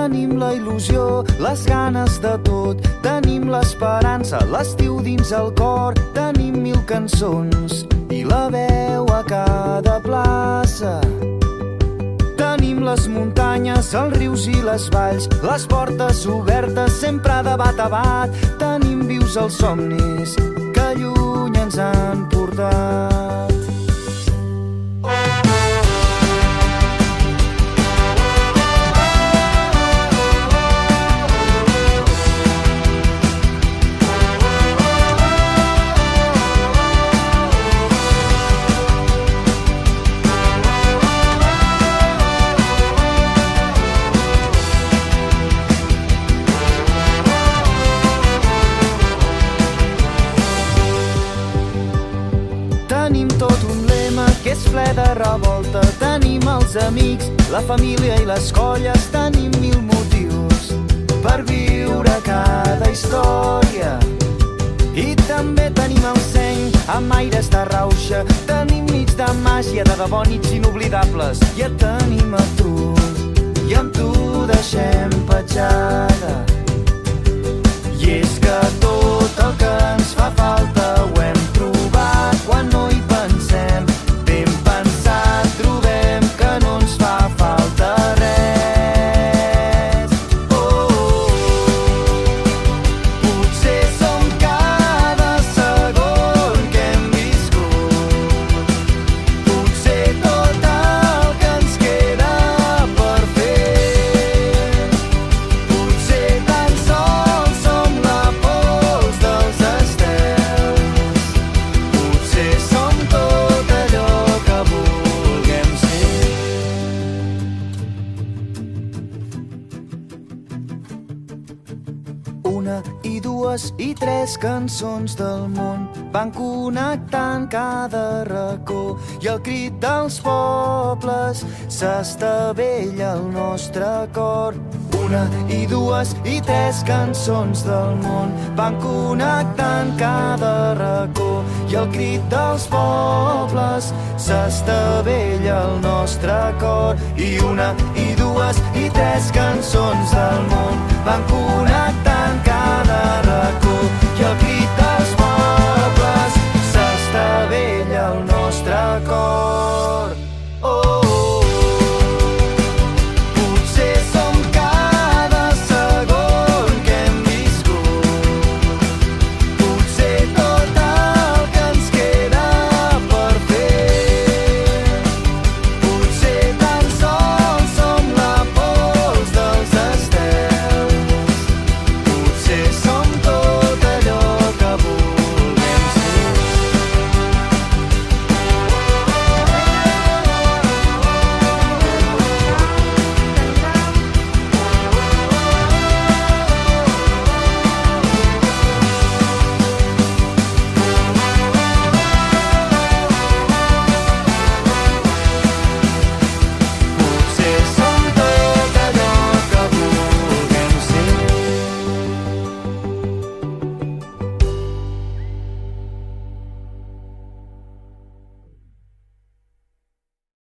Tenim la il·lusió, les ganes de tot, tenim l'esperança, l'estiu dins el cor, tenim 1000 cançons i la veu a cada plaça. Tenim les muntanyes, els rius i les valls, les portes obertes sempre de bat a bat. Tenim vius els somnis que lluny ens han portat. Tenim tot un lema que és ple de revolta. Tenim els amics, la família i les colles. Tenim 1000 motius per viure cada història. I també tenim el seny amb aires de rauxa. Tenim nits de màgia, de debò nits inoblidables. I et tenim a tu, i amb tu deixem petjada. I és que tot el que ens fa falta ho hem trobat quan no hi pensem. Ben pensat trobem que no ens fa falta res. Potser som cada segon que hem viscut. Potser tot el que ens queda per fer. Potser tan sols som la pols dels estels. Potser som tot allò que vulguem ser. Una i dues i tres cançons del món van connectant cada racó i el crit dels pobles s'estavella al nostre cor. Una i dues i tres cançons del món van connectant cada racó i el crit dels pobles s'estavella al nostre cor. I una i dues i tres cançons del món van connectant cada racó i el crit